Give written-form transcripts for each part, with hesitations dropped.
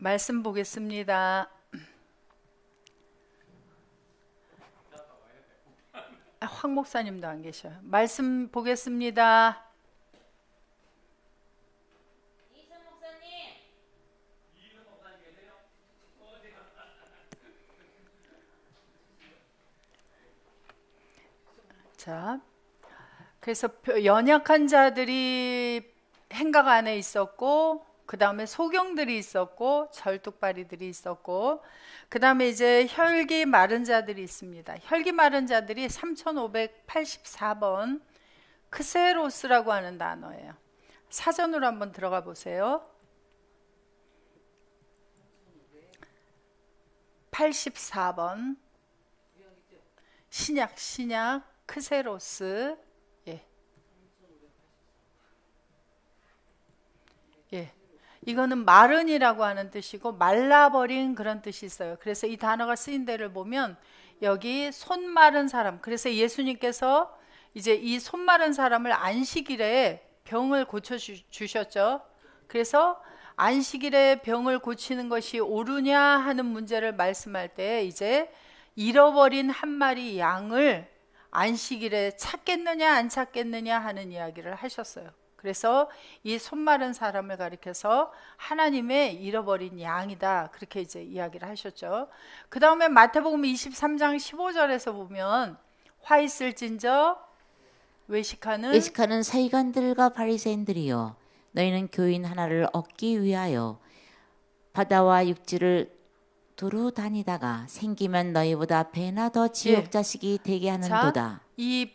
말씀 보겠습니다. 황 목사님도 안 계셔요. 말씀 보겠습니다. 자, 그래서 연약한 자들이 행각 안에 있었고, 그 다음에 소경들이 있었고, 절뚝발이들이 있었고, 그 다음에 이제 혈기 마른 자들이 있습니다. 혈기 마른 자들이 3584번 크세로스라고 하는 단어예요. 사전으로 한번 들어가 보세요. 84번 신약 크세로스. 예. 이거는 마른이라고 하는 뜻이고 말라버린 그런 뜻이 있어요. 그래서 이 단어가 쓰인 데를 보면 여기 손 마른 사람. 그래서 예수님께서 이제 이 손 마른 사람을 안식일에 병을 고쳐 주셨죠. 그래서 안식일에 병을 고치는 것이 옳으냐 하는 문제를 말씀할 때 이제 잃어버린 한 마리 양을 안식일에 찾겠느냐 안 찾겠느냐 하는 이야기를 하셨어요. 그래서 이 손 마른 사람을 가리켜서 하나님의 잃어버린 양이다, 그렇게 이제 이야기를 하셨죠. 그 다음에 마태복음 23장 15절에서 보면 화 있을진저 외식하는 서기관들과 바리새인들이여, 너희는 교인 하나를 얻기 위하여 바다와 육지를 두루 다니다가 생기면 너희보다 배나 더 지옥 자식이 되게 하는도다. 자, 이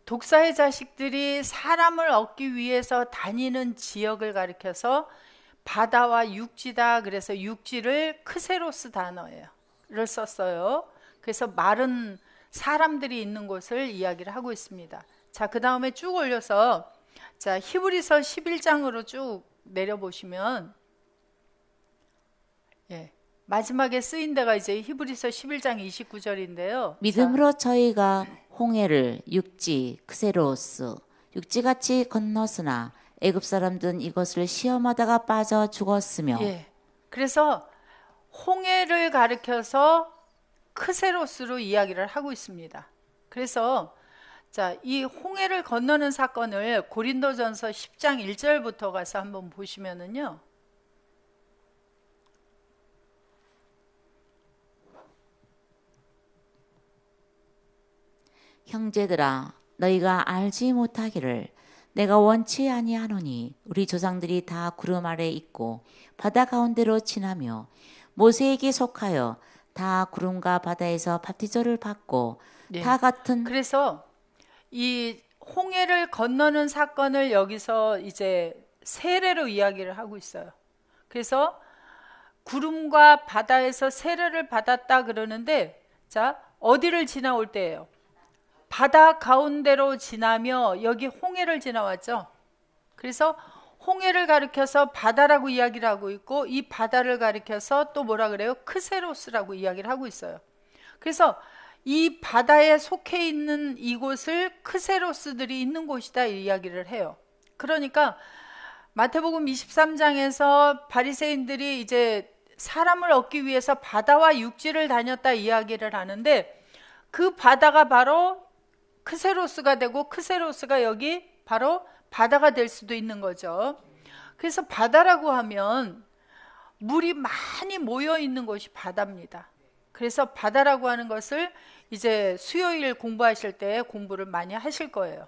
독사의 자식들이 사람을 얻기 위해서 다니는 지역을 가리켜서 바다와 육지다. 그래서 육지를 크세로스 단어를 썼어요. 그래서 마른 사람들이 있는 곳을 이야기를 하고 있습니다. 자, 그 다음에 쭉 올려서 자, 히브리서 11장으로 쭉 내려보시면 마지막에 쓰인 데가 이제 히브리서 11장 29절인데요. 믿음으로 저희가 홍해를 육지 크세로스 육지같이 건넜으나 애굽 사람들은 이것을 시험하다가 빠져 죽었으며. 그래서 홍해를 가리켜서 크세로스로 이야기를 하고 있습니다. 그래서 자, 이 홍해를 건너는 사건을 고린도전서 10장 1절부터 가서 한번 보시면은요. 형제들아, 너희가 알지 못하기를 내가 원치 아니하노니 우리 조상들이 다 구름 아래 있고 바다 가운데로 지나며 모세에게 속하여 다 구름과 바다에서 바티저를 받고 다 같은. 그래서 이 홍해를 건너는 사건을 여기서 이제 세례로 이야기를 하고 있어요. 그래서 구름과 바다에서 세례를 받았다 그러는데, 자, 어디를 지나올 때예요? 바다 가운데로 지나며 여기 홍해를 지나왔죠. 그래서 홍해를 가리켜서 바다라고 이야기를 하고 있고, 이 바다를 가리켜서 또 뭐라 그래요? 크세로스라고 이야기를 하고 있어요. 그래서 이 바다에 속해 있는 이곳을 크세로스들이 있는 곳이다 이야기를 해요. 그러니까 마태복음 23장에서 바리새인들이 이제 사람을 얻기 위해서 바다와 육지를 다녔다 이야기를 하는데, 그 바다가 바로 크세로스가 되고 크세로스가 여기 바로 바다가 될 수도 있는 거죠. 그래서 바다라고 하면 물이 많이 모여 있는 곳이 바다입니다. 그래서 바다라고 하는 것을 이제 수요일 공부하실 때 공부를 많이 하실 거예요.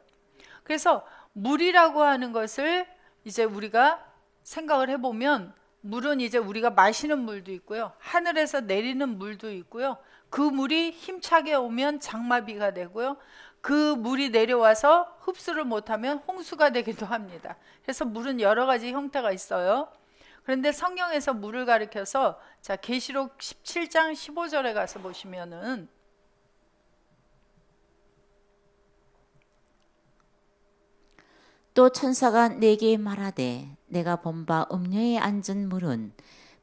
그래서 물이라고 하는 것을 이제 우리가 생각을 해보면, 물은 이제 우리가 마시는 물도 있고요, 하늘에서 내리는 물도 있고요, 그 물이 힘차게 오면 장마비가 되고요, 그 물이 내려와서 흡수를 못하면 홍수가 되기도 합니다. 그래서 물은 여러 가지 형태가 있어요. 그런데 성경에서 물을 가리켜서 자, 계시록 17장 15절에 가서 보시면은 또 천사가 내게 말하되 내가 본 바 음녀에 앉은 물은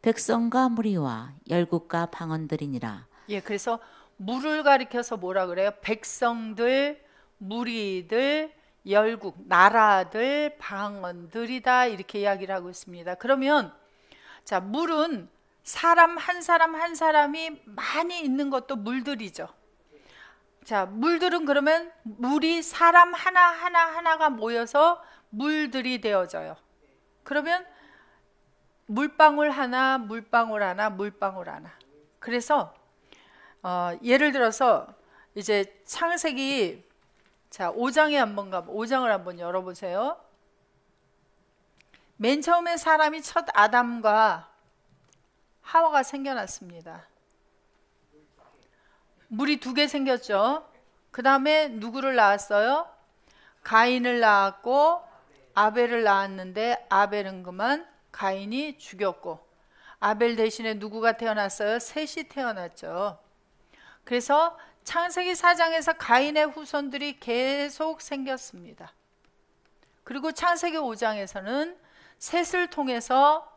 백성과 무리와 열국과 방언들이니라. 그래서 물을 가리켜서 뭐라 그래요? 백성들, 무리들, 열국, 나라들, 방언들이다 이렇게 이야기를 하고 있습니다. 그러면 자, 물은 사람 한 사람 한 사람이 많이 있는 것도 물들이죠. 자, 물들은 그러면 물이 사람 하나가 모여서 물들이 되어져요. 그러면 물방울 하나, 물방울 하나, 물방울 하나. 그래서 예를 들어서 이제 창세기, 자, 5장에 한번 5장을 한번 열어보세요. 맨 처음에 사람이 첫 아담과 하와가 생겨났습니다. 물이 2개 생겼죠. 그 다음에 누구를 낳았어요? 가인을 낳았고 아벨을 낳았는데 아벨은 그만 가인이 죽였고, 아벨 대신에 누구가 태어났어요? 셋이 태어났죠. 그래서 창세기 4장에서 가인의 후손들이 계속 생겼습니다. 그리고 창세기 5장에서는 셋을 통해서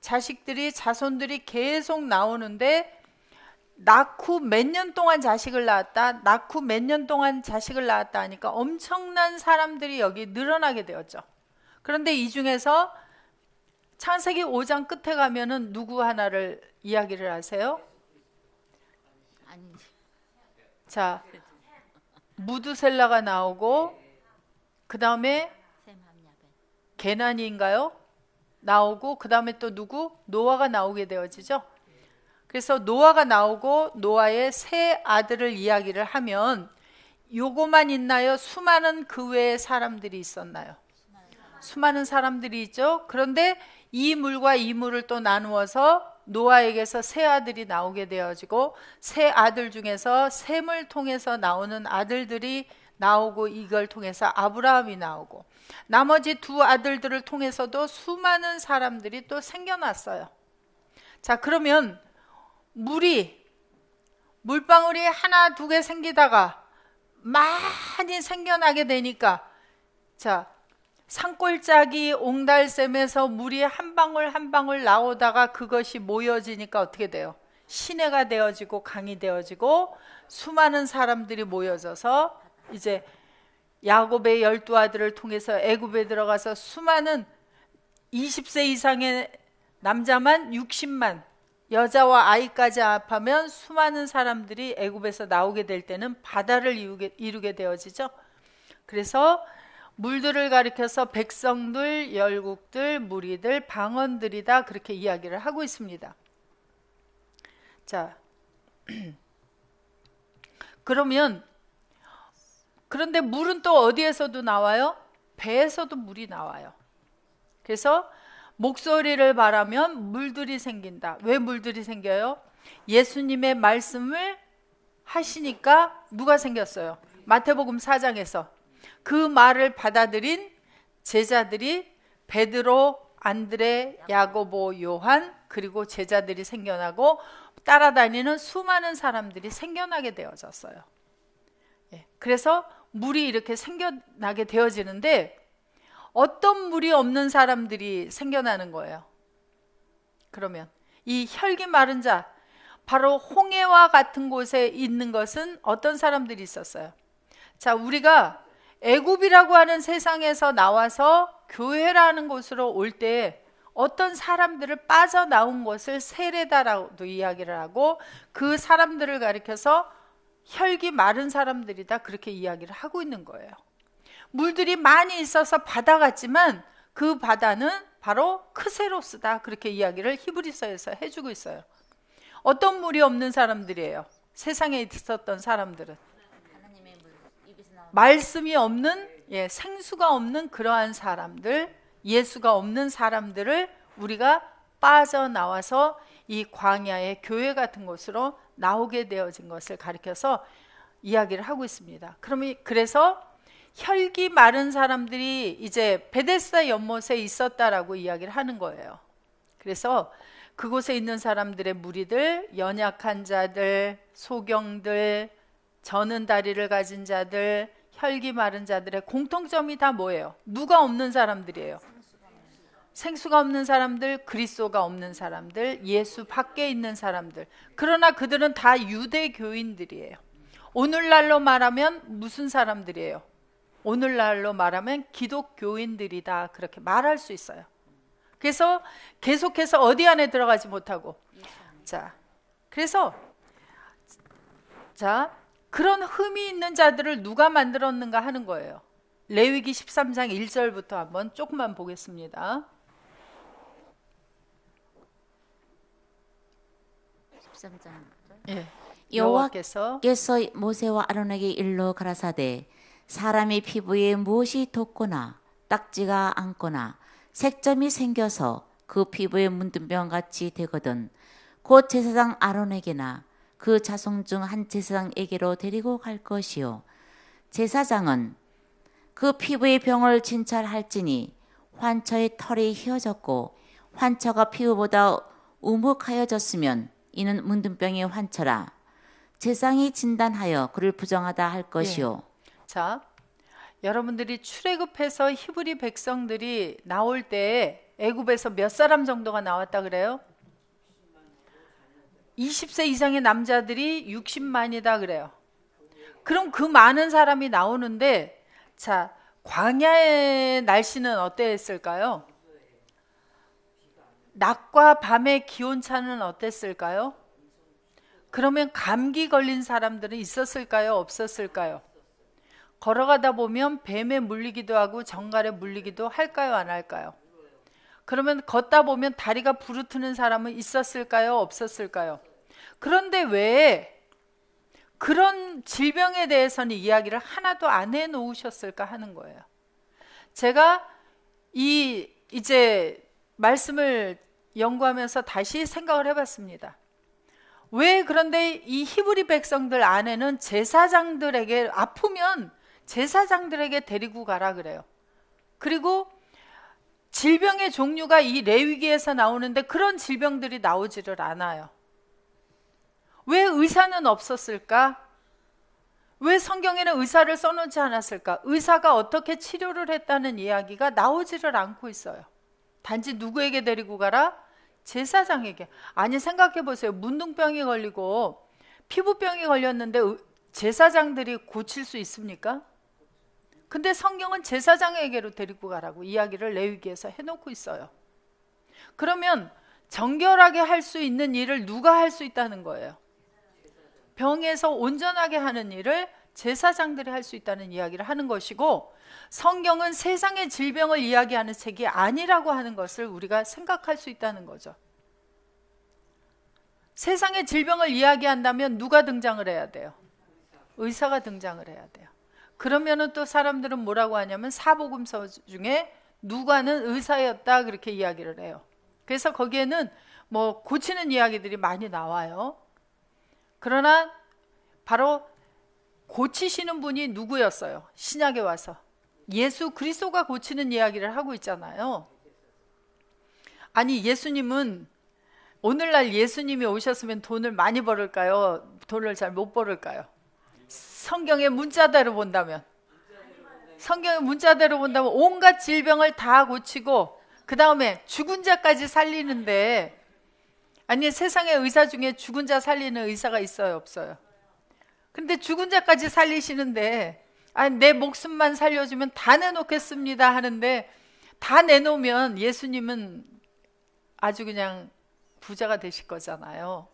자손들이 계속 나오는데, 낳고 몇 년 동안 자식을 낳았다, 낳고 몇 년 동안 자식을 낳았다 하니까 엄청난 사람들이 여기 늘어나게 되었죠. 그런데 이 중에서 창세기 5장 끝에 가면은 누구 하나를 이야기를 하세요? 자, 무드셀라가 나오고, 그 다음에 게나니인가요? 나오고, 그 다음에 또 누구? 노아가 나오게 되어지죠. 그래서 노아가 나오고 노아의 세 아들을 이야기를 하면 요거만 있나요? 수많은 그 외에 사람들이 있었나요? 수많은 사람들이 있죠. 그런데 이 물과 이 물을 또 나누어서 노아에게서 세 아들이 나오게 되어지고, 세 아들 중에서 셈을 통해서 나오는 아들들이 나오고, 이걸 통해서 아브라함이 나오고, 나머지 2 아들들을 통해서도 수많은 사람들이 또 생겨났어요. 자, 그러면 물방울이 하나 2개 생기다가 많이 생겨나게 되니까, 자, 산골짜기 옹달샘에서 물이 한 방울 한 방울 나오다가 그것이 모여지니까 어떻게 돼요? 시내가 되어지고 강이 되어지고 수많은 사람들이 모여져서 이제 야곱의 12아들을 통해서 애굽에 들어가서 수많은 20세 이상의 남자만 60만, 여자와 아이까지 합하면 수많은 사람들이 애굽에서 나오게 될 때는 바다를 이루게 되어지죠. 그래서 물들을 가리켜서 백성들, 열국들, 무리들, 방언들이다, 그렇게 이야기를 하고 있습니다. 자, 그런데 물은 또 어디에서도 나와요? 배에서도 물이 나와요. 그래서 목소리를 바라면 물들이 생긴다. 왜 물들이 생겨요? 예수님의 말씀을 하시니까 누가 생겼어요? 마태복음 4장에서 그 말을 받아들인 제자들이 베드로, 안드레, 야고보, 요한, 그리고 제자들이 생겨나고 따라다니는 수많은 사람들이 생겨나게 되어졌어요. 그래서 물이 이렇게 생겨나게 되어지는데, 어떤 물이 없는 사람들이 생겨나는 거예요. 그러면 이 혈기 마른 자, 바로 홍해와 같은 곳에 있는 것은 어떤 사람들이 있었어요? 자, 우리가 애굽이라고 하는 세상에서 나와서 교회라는 곳으로 올 때 어떤 사람들을 빠져나온 것을 세례다라고도 이야기를 하고, 그 사람들을 가리켜서 혈기 마른 사람들이다, 그렇게 이야기를 하고 있는 거예요. 물들이 많이 있어서 바다 같지만 그 바다는 바로 크세로스다, 그렇게 이야기를 히브리서에서 해주고 있어요. 어떤 물이 없는 사람들이에요? 세상에 있었던 사람들은 말씀이 없는, 생수가 없는 그러한 사람들, 예수가 없는 사람들을 우리가 빠져나와서 이 광야의 교회 같은 곳으로 나오게 되어진 것을 가리켜서 이야기를 하고 있습니다. 그래서 혈기 마른 사람들이 이제 베데스다 연못에 있었다라고 이야기를 하는 거예요. 그래서 그곳에 있는 사람들의 무리들, 연약한 자들, 소경들, 저는 다리를 가진 자들, 혈기 마른 자들의 공통점이 다 뭐예요? 누가 없는 사람들이에요? 생수가 없는 사람들, 그리스도가 없는 사람들, 예수 밖에 있는 사람들. 그러나 그들은 다 유대교인들이에요. 오늘날로 말하면 무슨 사람들이에요? 오늘날로 말하면 기독교인들이다, 그렇게 말할 수 있어요. 그래서 계속해서 어디 안에 들어가지 못하고. 자, 그래서 자, 그런 흠이 있는 자들을 누가 만들었는가 하는 거예요. 레위기 13장 1절부터 한번 조금만 보겠습니다. 13장. 예. 여호와께서 모세와 아론에게 일러 가라사대 사람의 피부에 무엇이 돋거나 딱지가 앉거나 색점이 생겨서 그 피부에 문둥병 같이 되거든 곧 제사장 아론에게나 그 자손 중 한 제사장에게로 데리고 갈 것이요 제사장은 그 피부의 병을 진찰할지니 환처의 털이 휘어졌고 환처가 피부보다 우묵하여졌으면 이는 문둥병의 환처라 제사장이 진단하여 그를 부정하다 할 것이요. 자, 여러분들이 출애굽해서 히브리 백성들이 나올 때 애굽에서 몇 사람 정도가 나왔다 그래요? 20세 이상의 남자들이 60만이다 그래요. 그럼 그 많은 사람이 나오는데 자, 광야의 날씨는 어땠을까요? 낮과 밤의 기온차는 어땠을까요? 그러면 감기 걸린 사람들은 있었을까요? 없었을까요? 걸어가다 보면 뱀에 물리기도 하고 정갈에 물리기도 할까요? 안 할까요? 그러면 걷다 보면 다리가 부르트는 사람은 있었을까요? 없었을까요? 그런데 왜 그런 질병에 대해서는 이야기를 하나도 안 해놓으셨을까 하는 거예요. 제가 이제 말씀을 연구하면서 다시 생각을 해봤습니다. 왜 그런데 이 히브리 백성들 안에는 제사장들에게 아프면 제사장들에게 데리고 가라 그래요. 그리고 질병의 종류가 이 레위기에서 나오는데 그런 질병들이 나오지를 않아요. 왜 의사는 없었을까? 왜 성경에는 의사를 써놓지 않았을까? 의사가 어떻게 치료를 했다는 이야기가 나오지를 않고 있어요. 단지 누구에게 데리고 가라? 제사장에게. 아니 생각해 보세요. 문둥병이 걸리고 피부병이 걸렸는데 제사장들이 고칠 수 있습니까? 근데 성경은 제사장에게로 데리고 가라고 이야기를 레위기에서 해놓고 있어요. 그러면 정결하게 할 수 있는 일을 누가 할 수 있다는 거예요? 병에서 온전하게 하는 일을 제사장들이 할 수 있다는 이야기를 하는 것이고 성경은 세상의 질병을 이야기하는 책이 아니라고 하는 것을 우리가 생각할 수 있다는 거죠. 세상의 질병을 이야기한다면 누가 등장을 해야 돼요? 의사가 등장을 해야 돼요. 그러면은 또 사람들은 뭐라고 하냐면 사복음서 중에 누가는 의사였다 그렇게 이야기를 해요. 그래서 거기에는 뭐 고치는 이야기들이 많이 나와요. 그러나 바로 고치시는 분이 누구였어요? 신약에 와서 예수 그리스도가 고치는 이야기를 하고 있잖아요. 아니 예수님은 오늘날 예수님이 오셨으면 돈을 많이 벌을까요? 돈을 잘 못 벌을까요? 성경의 문자대로 본다면 온갖 질병을 다 고치고 그 다음에 죽은 자까지 살리는데 아니 세상의 의사 중에 죽은 자 살리는 의사가 있어요? 없어요? 근데 죽은 자까지 살리시는데 아니 내 목숨만 살려주면 다 내놓겠습니다 하는데 다 내놓으면 예수님은 아주 그냥 부자가 되실 거잖아요.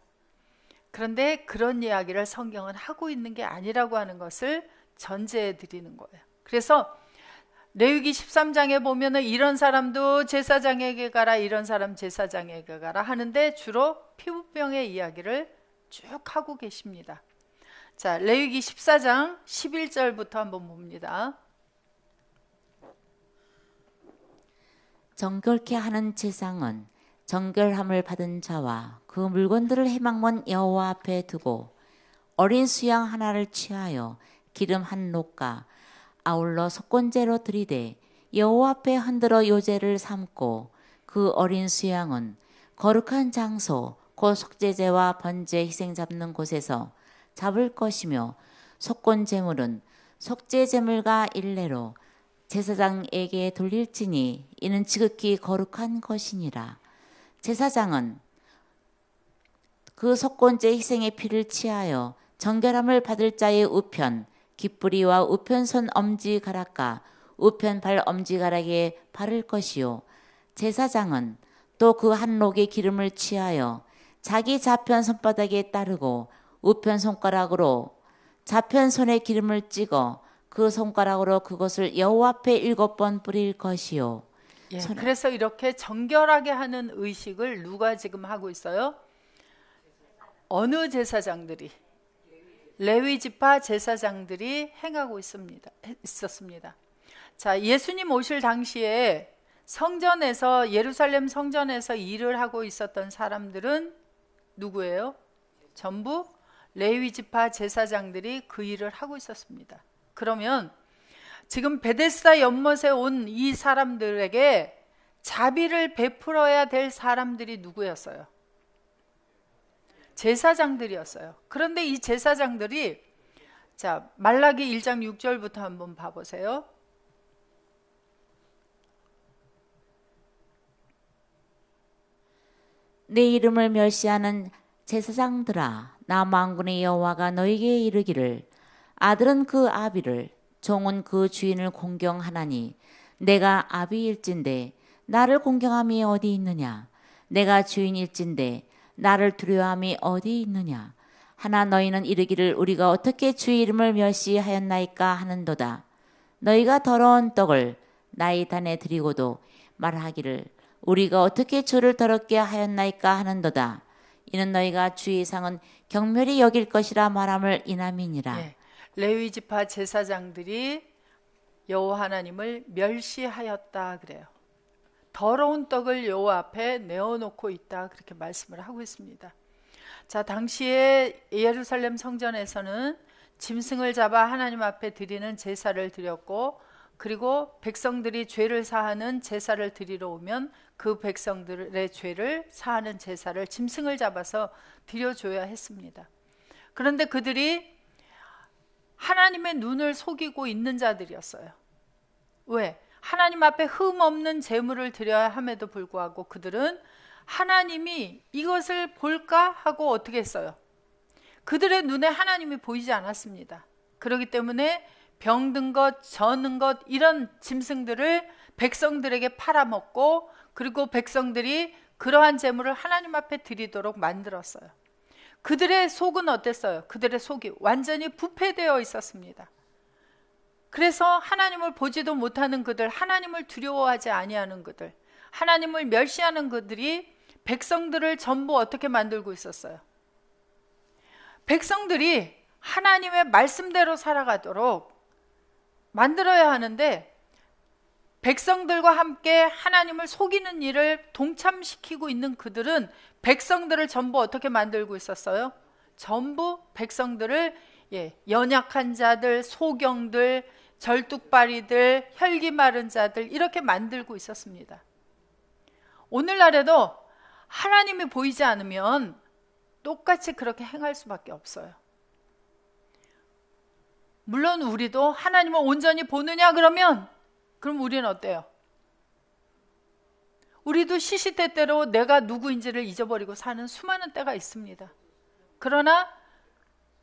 그런데 그런 이야기를 성경은 하고 있는 게 아니라고 하는 것을 전제해 드리는 거예요. 그래서 레위기 13장에 보면은 이런 사람도 제사장에게 가라, 이런 사람 제사장에게 가라 하는데 주로 피부병의 이야기를 쭉 하고 계십니다. 자, 레위기 14장 11절부터 한번 봅니다. 정결케 하는 제사장은 정결함을 받은 자와 그 물건들을 해망문 여호와 앞에 두고 어린 수양 하나를 취하여 기름 한 록과 아울러 속건제로 들이되 여호와 앞에 흔들어 요제를 삼고 그 어린 수양은 거룩한 장소 곧 속죄제와 번제 희생 잡는 곳에서 잡을 것이며 속건 제물은 속죄 제물과 일례로 제사장에게 돌릴지니 이는 지극히 거룩한 것이니라. 제사장은 그 속건제 희생의 피를 취하여 정결함을 받을 자의 우편 깃뿌리와 우편손 엄지가락과 우편발 엄지가락에 바를 것이요 제사장은 또 그 한록의 기름을 취하여 자기 좌편 손바닥에 따르고 우편 손가락으로 좌편 손에 기름을 찍어 그 손가락으로 그것을 여호와 앞에 7번 뿌릴 것이요. 예, 그래서 이렇게 정결하게 하는 의식을 누가 지금 하고 있어요? 어느 제사장들이? 레위 지파 제사장들이 행하고 있었습니다. 자, 예수님 오실 당시에 성전에서, 예루살렘 성전에서 일을 하고 있었던 사람들은 누구예요? 전부 레위 지파 제사장들이 그 일을 하고 있었습니다. 그러면 지금 베데스다 연못에 온 이 사람들에게 자비를 베풀어야 될 사람들이 누구였어요? 제사장들이었어요. 그런데 이 제사장들이, 자, 말라기 1장 6절부터 한번 봐보세요. 내 이름을 멸시하는 제사장들아, 나 만군의 여호와가 너에게 이르기를, 아들은 그 아비를, 종은 그 주인을 공경하나니 내가 아비일진데 나를 공경함이 어디 있느냐? 내가 주인일진데 나를 두려워함이 어디 있느냐? 하나 너희는 이르기를 우리가 어떻게 주의 이름을 멸시하였나이까 하는도다. 너희가 더러운 떡을 나의 단에 드리고도 말하기를 우리가 어떻게 주를 더럽게 하였나이까 하는도다. 이는 너희가 주의 상은 경멸히 여길 것이라 말함을 인함이니라. 예, 레위 지파 제사장들이 여호와 하나님을 멸시하였다 그래요. 더러운 떡을 여호와 앞에 내어놓고 있다, 그렇게 말씀을 하고 있습니다. 자, 당시에 예루살렘 성전에서는 짐승을 잡아 하나님 앞에 드리는 제사를 드렸고, 그리고 백성들이 죄를 사하는 제사를 드리러 오면 그 백성들의 죄를 사하는 제사를 짐승을 잡아서 드려줘야 했습니다. 그런데 그들이 하나님의 눈을 속이고 있는 자들이었어요. 왜? 하나님 앞에 흠 없는 제물을 드려야 함에도 불구하고 그들은 하나님이 이것을 볼까 하고 어떻게 했어요? 그들의 눈에 하나님이 보이지 않았습니다. 그렇기 때문에 병든 것, 저는 것, 이런 짐승들을 백성들에게 팔아먹고, 그리고 백성들이 그러한 제물을 하나님 앞에 드리도록 만들었어요. 그들의 속은 어땠어요? 그들의 속이 완전히 부패되어 있었습니다. 그래서 하나님을 보지도 못하는 그들, 하나님을 두려워하지 아니하는 그들, 하나님을 멸시하는 그들이 백성들을 전부 어떻게 만들고 있었어요? 백성들이 하나님의 말씀대로 살아가도록 만들어야 하는데, 백성들과 함께 하나님을 속이는 일을 동참시키고 있는 그들은 백성들을 전부 어떻게 만들고 있었어요? 전부 백성들을 연약한 자들, 소경들, 절뚝발이들, 혈기 마른 자들, 이렇게 만들고 있었습니다. 오늘날에도 하나님이 보이지 않으면 똑같이 그렇게 행할 수밖에 없어요. 물론 우리도 하나님을 온전히 보느냐 그러면, 그럼 우리는 어때요? 우리도 시시때때로 내가 누구인지를 잊어버리고 사는 수많은 때가 있습니다. 그러나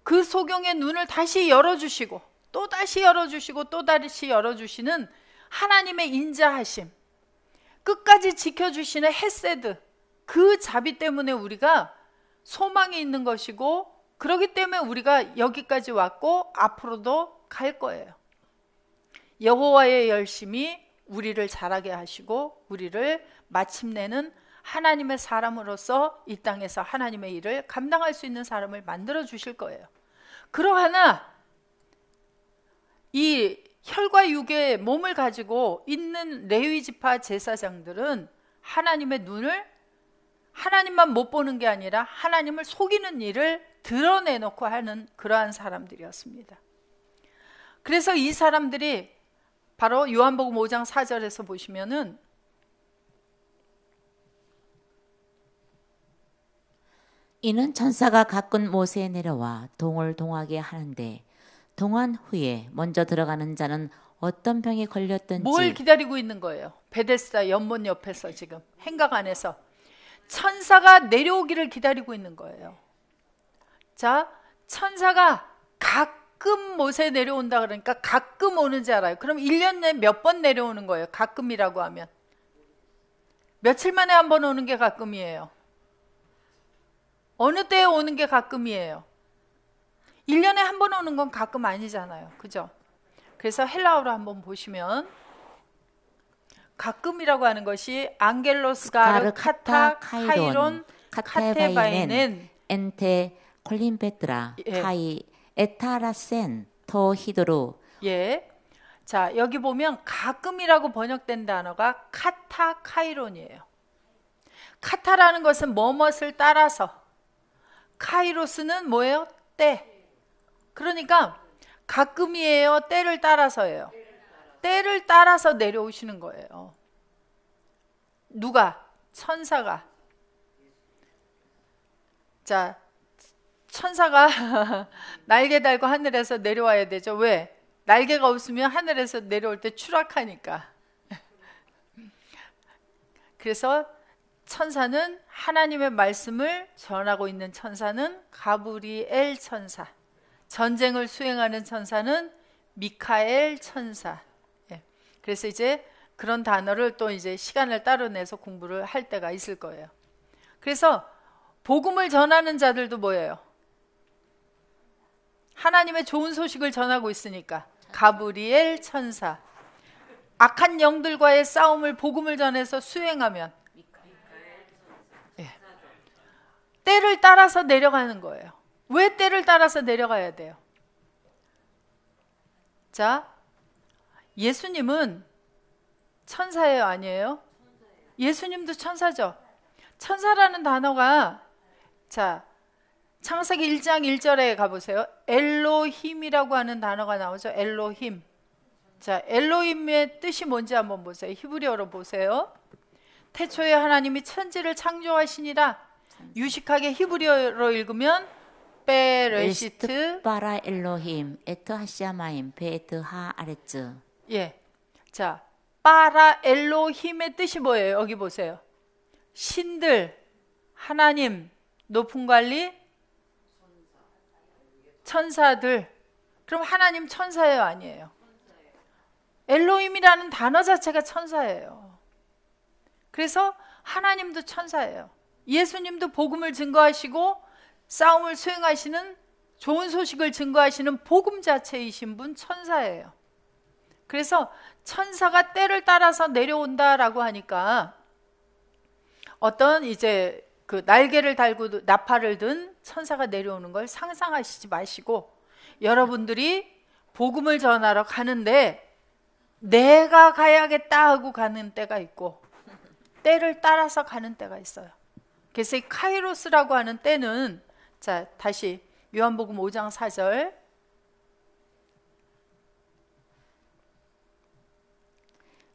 그 소경의 눈을 다시 열어주시고 또 다시 열어주시고 또 다시 열어주시는 하나님의 인자하심, 끝까지 지켜주시는 헤세드, 그 자비 때문에 우리가 소망이 있는 것이고, 그렇기 때문에 우리가 여기까지 왔고 앞으로도 갈 거예요. 여호와의 열심이 우리를 자라게 하시고 우리를 마침내는 하나님의 사람으로서 이 땅에서 하나님의 일을 감당할 수 있는 사람을 만들어 주실 거예요. 그러하나 이 혈과 육의 몸을 가지고 있는 레위 지파 제사장들은 하나님의 눈을, 하나님만 못 보는 게 아니라 하나님을 속이는 일을 드러내놓고 하는 그러한 사람들이었습니다. 그래서 이 사람들이 바로 요한복음 5장 4절에서 보시면은, 이는 천사가 가끔 모세에 내려와 동을 동하게 하는데 동한 후에 먼저 들어가는 자는 어떤 병에 걸렸든지. 뭘 기다리고 있는 거예요? 베데스다 연못 옆에서, 지금 행각 안에서 천사가 내려오기를 기다리고 있는 거예요. 자, 천사가 가끔 모세에 내려온다 그러니까 가끔 오는지 알아요. 그럼 1년에 몇 번 내려오는 거예요? 가끔이라고 하면 며칠 만에 한 번 오는 게 가끔이에요. 어느 때에 오는 게 가끔이에요. 1년에 한 번 오는 건 가끔 아니잖아요. 그죠? 그래서 헬라어로 한번 보시면 가끔이라고 하는 것이 안겔로스가르 카타 카이론 카테바이넨 카테바이넨 엔테 콜림베트라 예. 카이 에타라센 더 히도로. 예. 자, 여기 보면 가끔이라고 번역된 단어가 카타 카이론이에요. 카타라는 것은 뭐뭇을 따라서, 카이로스는 뭐예요? 때. 그러니까 가끔이에요, 때를 따라서예요. 때를 따라서 내려오시는 거예요. 누가? 천사가. 자, 천사가 날개 달고 하늘에서 내려와야 되죠. 왜? 날개가 없으면 하늘에서 내려올 때 추락하니까. 그래서 천사는, 하나님의 말씀을 전하고 있는 천사는 가브리엘 천사, 전쟁을 수행하는 천사는 미카엘 천사. 예. 그래서 이제 그런 단어를 또 이제 시간을 따로 내서 공부를 할 때가 있을 거예요. 그래서 복음을 전하는 자들도 뭐예요? 하나님의 좋은 소식을 전하고 있으니까 가브리엘 천사. 악한 영들과의 싸움을, 복음을 전해서 수행하면 예. 때를 따라서 내려가는 거예요. 왜 때를 따라서 내려가야 돼요? 자, 예수님은 천사예요, 아니에요? 예수님도 천사죠. 천사라는 단어가, 자, 창세기 1장 1절에 가보세요. 엘로힘이라고 하는 단어가 나오죠. 엘로힘. 자, 엘로힘의 뜻이 뭔지 한번 보세요. 히브리어로 보세요. 태초에 하나님이 천지를 창조하시니라. 유식하게 히브리어로 읽으면 베레시트 바라 엘로힘 에트 하시아마임 베에트 하 아레츠. 예. 자, 바라 엘로힘의 뜻이 뭐예요? 여기 보세요. 신들, 하나님, 높은 관리, 천사들. 그럼 하나님 천사예요, 아니에요? 엘로힘이라는 단어 자체가 천사예요. 그래서 하나님도 천사예요. 예수님도 복음을 증거하시고 싸움을 수행하시는, 좋은 소식을 증거하시는 복음 자체이신 분, 천사예요. 그래서 천사가 때를 따라서 내려온다라고 하니까 어떤 이제 그 날개를 달고 나팔을 든 천사가 내려오는 걸 상상하시지 마시고, 여러분들이 복음을 전하러 가는데 내가 가야겠다 하고 가는 때가 있고 때를 따라서 가는 때가 있어요. 그래서 이 카이로스라고 하는 때는, 자, 다시 요한복음 5장 4절.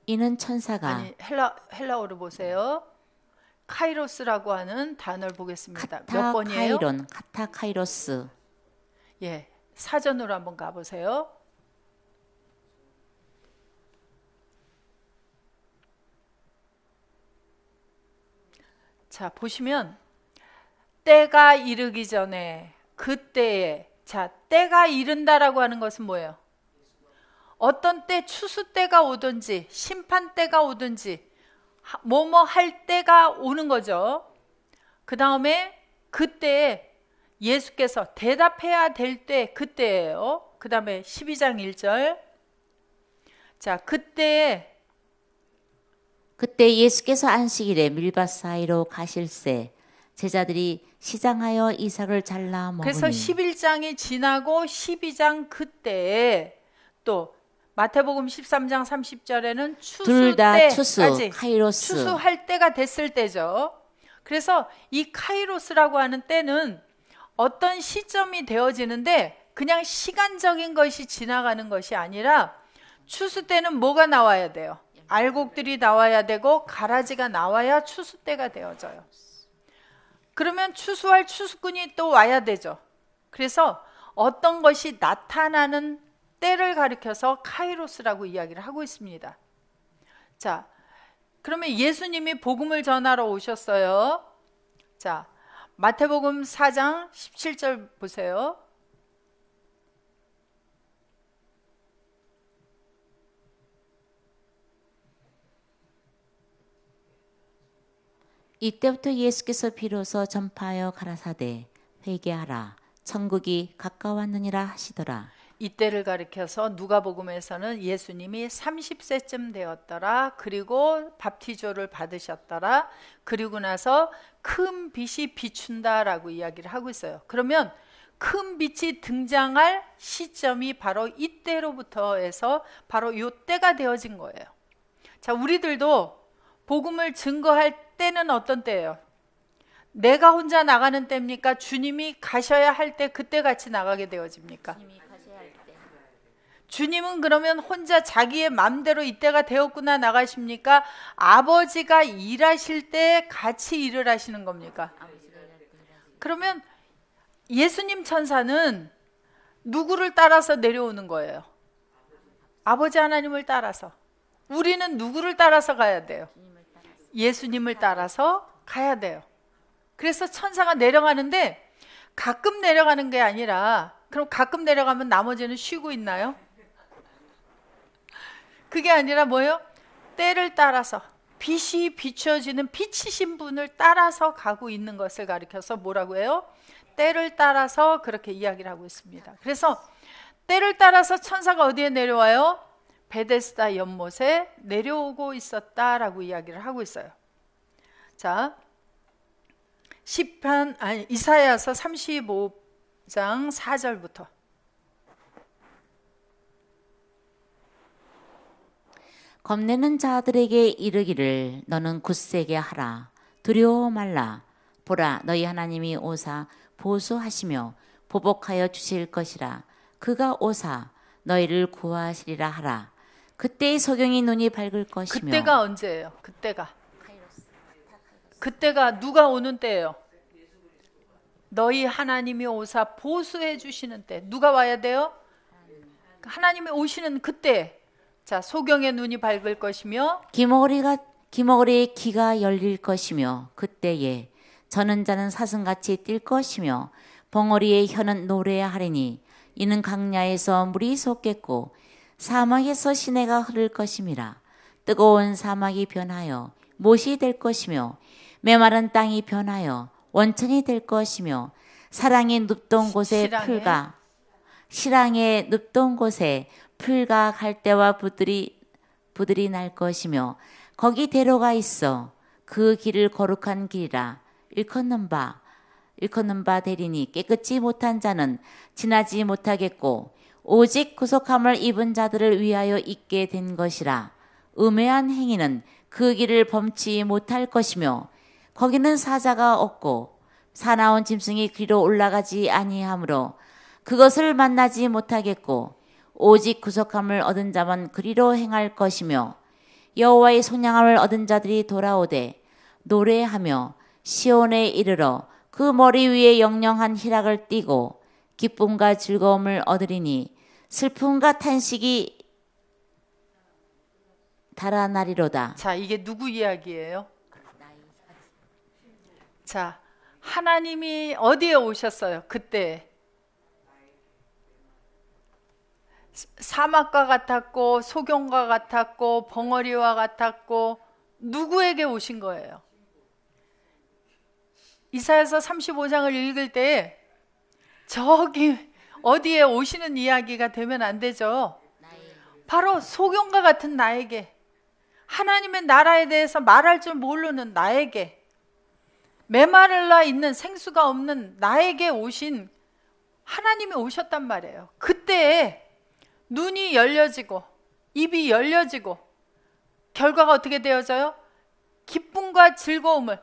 이는 천사가, 아니, 헬라어로 보세요. 카이로스라고 하는 단어를 보겠습니다. 몇 번이에요? 카타카이론, 카타카이로스. 예, 사전으로 한번 가보세요. 자, 보시면 때가 이르기 전에, 그때에. 자, 때가 이른다라고 하는 것은 뭐예요? 어떤 때, 추수 때가 오든지 심판 때가 오든지 뭐뭐 할 때가 오는 거죠. 그 다음에 그때에 예수께서 대답해야 될 때, 그때예요. 그 다음에 12장 1절. 자, 그때 예수께서 안식일에 밀밭 사이로 가실새 제자들이 시장하여 이삭을 잘라 그래서 먹으니. 11장이 지나고 12장 그때에 또 마태복음 13장 30절에는 추수 둘 다 추수, 때까지, 카이로스. 추수할 때가 됐을 때죠. 그래서 이 카이로스라고 하는 때는 어떤 시점이 되어지는데 그냥 시간적인 것이 지나가는 것이 아니라, 추수 때는 뭐가 나와야 돼요? 알곡들이 나와야 되고 가라지가 나와야 추수 때가 되어져요. 그러면 추수할 추수꾼이 또 와야 되죠. 그래서 어떤 것이 나타나는 때를 가리켜서 카이로스라고 이야기를 하고 있습니다. 자, 그러면 예수님이 복음을 전하러 오셨어요. 자, 마태복음 4장 17절 보세요. 이때부터 예수께서 비로소 전파하여 가라사대 회개하라 천국이 가까웠느니라 하시더라. 이때를 가리켜서 누가복음에서는 예수님이 30세쯤 되었더라. 그리고 밥티조를 받으셨더라. 그리고 나서 큰 빛이 비춘다라고 이야기를 하고 있어요. 그러면 큰 빛이 등장할 시점이 바로 이때로부터 해서 바로 이때가 되어진 거예요. 자, 우리들도 복음을 증거할 때는 어떤 때예요? 내가 혼자 나가는 때입니까? 주님이 가셔야 할 때 그때 같이 나가게 되어집니까? 주님은 그러면 혼자 자기의 마음대로 이때가 되었구나 나가십니까? 아버지가 일하실 때 같이 일을 하시는 겁니까? 그러면 예수님 천사는 누구를 따라서 내려오는 거예요? 아버지 하나님을 따라서. 우리는 누구를 따라서 가야 돼요? 예수님을 따라서 가야 돼요. 그래서 천사가 내려가는데 가끔 내려가는 게 아니라, 그럼 가끔 내려가면 나머지는 쉬고 있나요? 그게 아니라 뭐예요? 때를 따라서 빛이 비춰지는 빛이신 분을 따라서 가고 있는 것을 가리켜서 뭐라고 해요? 때를 따라서 그렇게 이야기를 하고 있습니다. 그래서 때를 따라서 천사가 어디에 내려와요? 베데스다 연못에 내려오고 있었다라고 이야기를 하고 있어요. 자, 이사야서 35장 4절부터. 겁내는 자들에게 이르기를 너는 굳세게 하라. 두려워 말라. 보라 너희 하나님이 오사 보수하시며 보복하여 주실 것이라. 그가 오사 너희를 구하시리라 하라. 그때의 소경이 눈이 밝을 것이며. 그때가 언제예요? 그때가 누가 오는 때예요? 너희 하나님이 오사 보수해 주시는 때. 누가 와야 돼요? 하나님이 오시는 그때. 자, 소경의 눈이 밝을 것이며 기머거리의 귀가 열릴 것이며 그때에 저는 자는 사슴같이 뛸 것이며 벙어리의 혀는 노래하리니 이는 강야에서 물이 솟겠고 사막에서 시내가 흐를 것임이라. 뜨거운 사막이 변하여 못이 될 것이며 메마른 땅이 변하여 원천이 될 것이며 사랑의 눕던 곳에 실랑의 눕던 곳에 풀과 갈대와 부들이 날 것이며 거기 대로가 있어 그 길을 거룩한 길이라. 일컫는 바 되리니 깨끗이 못한 자는 지나지 못하겠고 오직 구속함을 입은 자들을 위하여 있게 된 것이라. 음해한 행위는 그 길을 범치 못할 것이며 거기는 사자가 없고 사나운 짐승이 그리로 올라가지 아니하므로 그것을 만나지 못하겠고 오직 구속함을 얻은 자만 그리로 행할 것이며 여호와의 손향함을 얻은 자들이 돌아오되 노래하며 시온에 이르러 그 머리 위에 영영한 희락을 띠고 기쁨과 즐거움을 얻으리니 슬픔과 탄식이 달아나리로다. 자, 이게 누구 이야기예요? 자, 하나님이 어디에 오셨어요? 그때 사막과 같았고 소경과 같았고 벙어리와 같았고 누구에게 오신 거예요? 이사야서 35장을 읽을 때 저기 어디에 오시는 이야기가 되면 안 되죠. 바로 소경과 같은 나에게, 하나님의 나라에 대해서 말할 줄 모르는 나에게, 메마를라 있는 생수가 없는 나에게 오신 하나님이 오셨단 말이에요. 그때 눈이 열려지고 입이 열려지고 결과가 어떻게 되어져요? 기쁨과 즐거움을.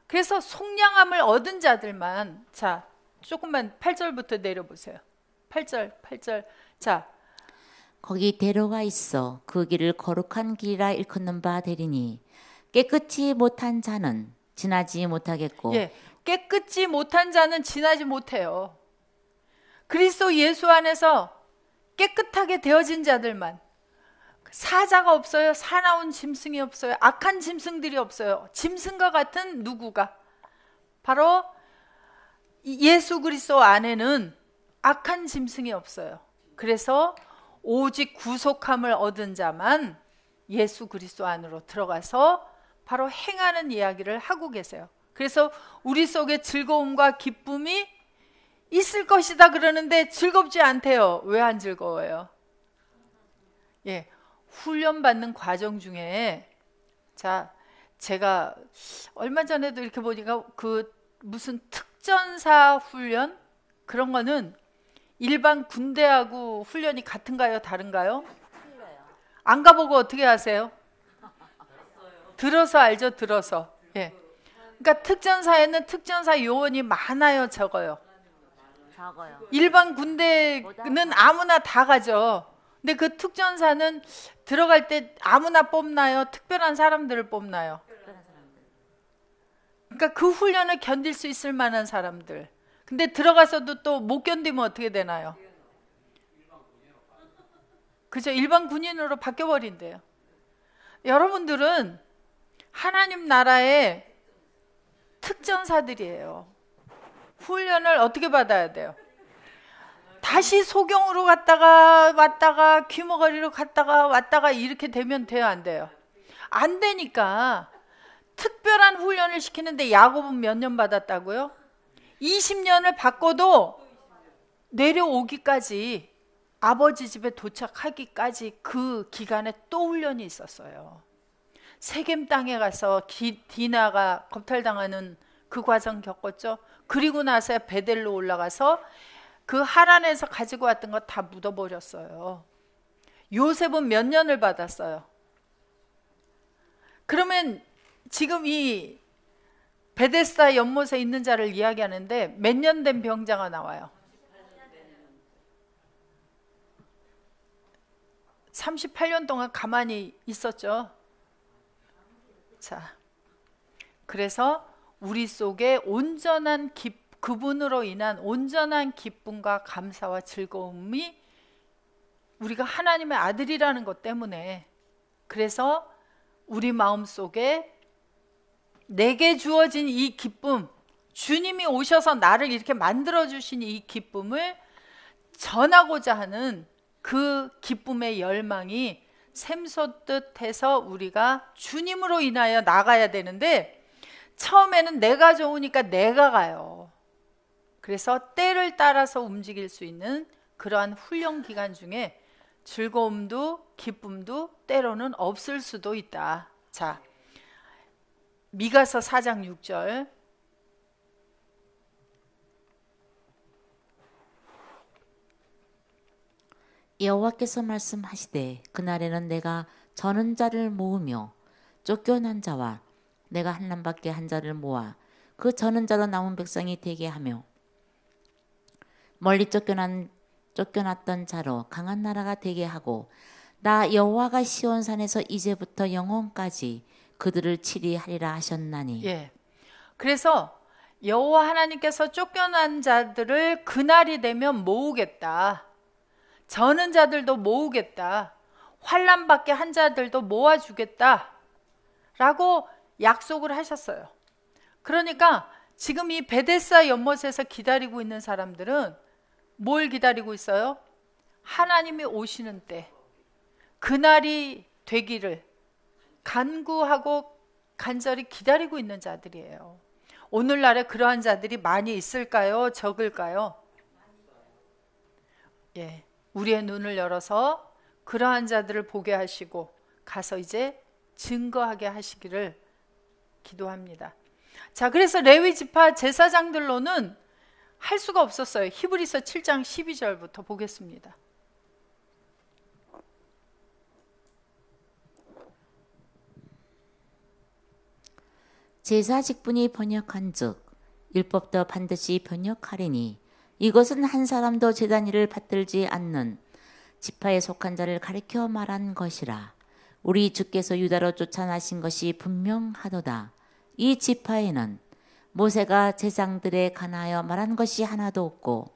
그래서 속량함을 얻은 자들만. 자, 조금만 8절부터 내려보세요. 8절. 자, 거기 대로가 있어 그 길을 거룩한 길이라 일컫는 바 되리니 깨끗이 못한 자는 지나지 못하겠고. 예, 깨끗이 못한 자는 지나지 못해요. 그리스도 예수 안에서 깨끗하게 되어진 자들만. 사자가 없어요. 사나운 짐승이 없어요. 악한 짐승들이 없어요. 짐승과 같은 누구가? 바로 예수 그리스도 안에는 악한 짐승이 없어요. 그래서 오직 구속함을 얻은 자만 예수 그리스도 안으로 들어가서 바로 행하는 이야기를 하고 계세요. 그래서 우리 속에 즐거움과 기쁨이 있을 것이다 그러는데 즐겁지 않대요. 왜 안 즐거워요? 예, 훈련받는 과정 중에 자, 제가 얼마 전에도 이렇게 보니까 그 무슨 특전사 훈련 그런 거는 일반 군대하고 훈련이 같은가요? 다른가요? 안 가보고 어떻게 하세요? 들어서 알죠? 들어서. 예. 그러니까 특전사에는 특전사 요원이 많아요, 적어요? 적어요. 일반 군대는 아무나 다 가죠. 근데 그 특전사는 들어갈 때 아무나 뽑나요? 특별한 사람들을 뽑나요? 그러니까 그 훈련을 견딜 수 있을 만한 사람들. 근데 들어가서도 또 못 견디면 어떻게 되나요? 그죠? 일반 군인으로 바뀌어버린대요. 여러분들은 하나님 나라의 특전사들이에요. 훈련을 어떻게 받아야 돼요? 다시 소경으로 갔다가 왔다가 귀머거리로 갔다가 왔다가 이렇게 되면 돼요, 안 돼요? 안 되니까 특별한 훈련을 시키는데 야곱은 몇 년 받았다고요? 20년을 받고도 내려오기까지 아버지 집에 도착하기까지 그 기간에 또 훈련이 있었어요. 세겜 땅에 가서 디나가 겁탈당하는 그 과정 겪었죠. 그리고 나서 베델로 올라가서 그 하란에서 가지고 왔던 거 다 묻어버렸어요. 요셉은 몇 년을 받았어요? 그러면 지금 이 베데스다 연못에 있는 자를 이야기하는데 몇 년 된 병자가 나와요? 38년 동안 가만히 있었죠. 자, 그래서 우리 속에 온전한 그분으로 인한 온전한 기쁨과 감사와 즐거움이 우리가 하나님의 아들이라는 것 때문에 그래서 우리 마음 속에 내게 주어진 이 기쁨, 주님이 오셔서 나를 이렇게 만들어주신 이 기쁨을 전하고자 하는 그 기쁨의 열망이 샘솟듯 해서 우리가 주님으로 인하여 나가야 되는데 처음에는 내가 좋으니까 내가 가요. 그래서 때를 따라서 움직일 수 있는 그러한 훈련 기간 중에 즐거움도 기쁨도 때로는 없을 수도 있다. 자, 미가서 4장 6절 여호와께서 말씀하시되 그날에는 내가 저는 자를 모으며 쫓겨난 자와 내가 한 남밖에 한 자를 모아 그 저는 자로 남은 백성이 되게 하며 멀리 쫓겨났던 자로 강한 나라가 되게 하고 나 여호와가 시온산에서 이제부터 영원까지 그들을 치리 하리라 하셨나니. 예. 그래서 여호와 하나님께서 쫓겨난 자들을 그날이 되면 모으겠다. 저는 자들도 모으겠다. 환난 받게 한 자들도 모아주겠다. 라고 약속을 하셨어요. 그러니까 지금 이 베데스다 연못에서 기다리고 있는 사람들은 뭘 기다리고 있어요? 하나님이 오시는 때 그날이 되기를 간구하고 간절히 기다리고 있는 자들이에요. 오늘날에 그러한 자들이 많이 있을까요? 적을까요? 예, 우리의 눈을 열어서 그러한 자들을 보게 하시고 가서 이제 증거하게 하시기를 기도합니다. 자, 그래서 레위 지파 제사장들로는 할 수가 없었어요. 히브리서 7장 12절부터 보겠습니다. 제사 직분이 번역한즉 율법도 반드시 번역하리니 이것은 한 사람도 제단 일을 받들지 않는 지파에 속한 자를 가리켜 말한 것이라. 우리 주께서 유다로 쫓아나신 것이 분명하도다. 이 지파에는 모세가 제사장들에 관하여 말한 것이 하나도 없고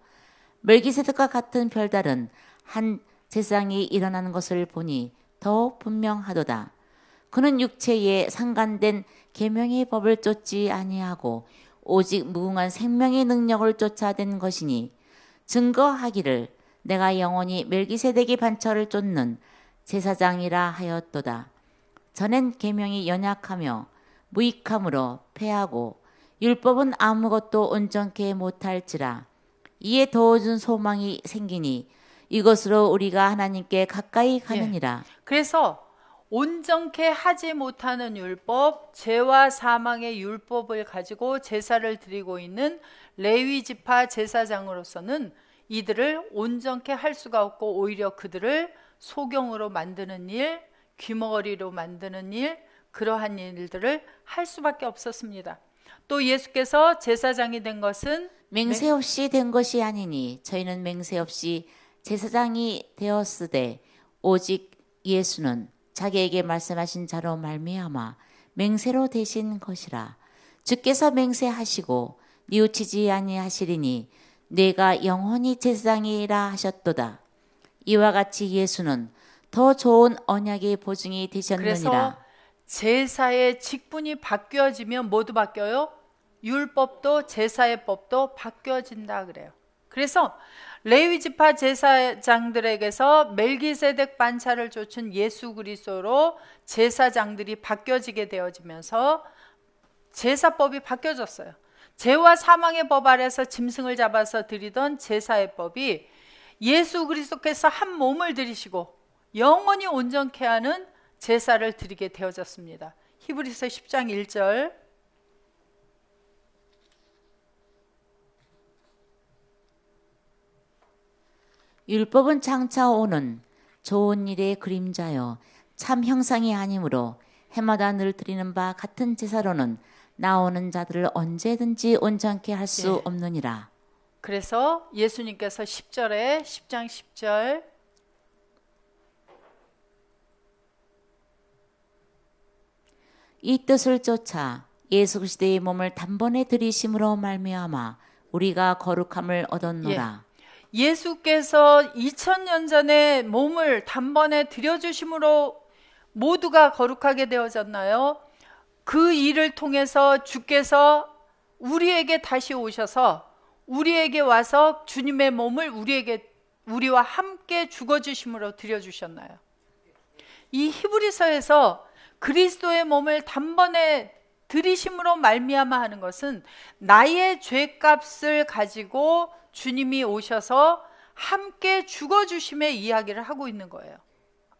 멜기세덱과 같은 별다른 한 제사장이 일어나는 것을 보니 더욱 분명하도다. 그는 육체에 상관된 계명의 법을 쫓지 아니하고 오직 무궁한 생명의 능력을 쫓아낸 것이니 증거하기를 내가 영원히 멜기세덱의 반처를 쫓는 제사장이라 하였도다. 전엔 계명이 연약하며 무익함으로 패하고 율법은 아무것도 온전케 못할지라. 이에 더워진 소망이 생기니 이것으로 우리가 하나님께 가까이 가느니라. 그래서 온전케 하지 못하는 율법, 죄와 사망의 율법을 가지고 제사를 드리고 있는 레위 지파 제사장으로서는 이들을 온전케 할 수가 없고 오히려 그들을 소경으로 만드는 일, 귀머거리로 만드는 일, 그러한 일들을 할 수밖에 없었습니다. 또 예수께서 제사장이 된 것은 맹세 없이 된 것이 아니니 저희는 맹세 없이 제사장이 되었으되 오직 예수는 자기에게 말씀하신 자로 말미암아 맹세로 되신 것이라. 주께서 맹세하시고 뉘우치지 아니하시리니 내가 영원히 제사장이라 하셨도다. 이와 같이 예수는 더 좋은 언약의 보증이 되셨느니라. 그래서 제사의 직분이 바뀌어지면 모두 바뀌어요. 율법도 제사의 법도 바뀌어진다 그래요. 그래서 레위 지파 제사장들에게서 멜기세덱 반차를 좇은 예수 그리스도로 제사장들이 바뀌어지게 되어지면서 제사법이 바뀌어졌어요. 죄와 사망의 법 아래서 짐승을 잡아서 드리던 제사의 법이 예수 그리스도께서 한 몸을 들이시고 영원히 온전케 하는 제사를 드리게 되어졌습니다. 히브리서 10장 1절. 율법은 장차 오는 좋은 일의 그림자요 참 형상이 아니므로 해마다 늘 드리는 바 같은 제사로는 나오는 자들을 언제든지 온전케 할 수 없느니라. 그래서 예수님께서 10절에 10장 10절 이 뜻을 쫓아 예수 그리스도의 몸을 단번에 들이심으로 말미암아 우리가 거룩함을 얻었노라. 예수께서 2000년 전에 몸을 단번에 들여주심으로 모두가 거룩하게 되어졌나요? 그 일을 통해서 주께서 우리에게 다시 오셔서 우리에게 와서 주님의 몸을 우리와 함께 죽어주심으로 들여주셨나요? 이 히브리서에서 그리스도의 몸을 단번에 들이심으로 말미암아 하는 것은 나의 죄값을 가지고 주님이 오셔서 함께 죽어주심의 이야기를 하고 있는 거예요.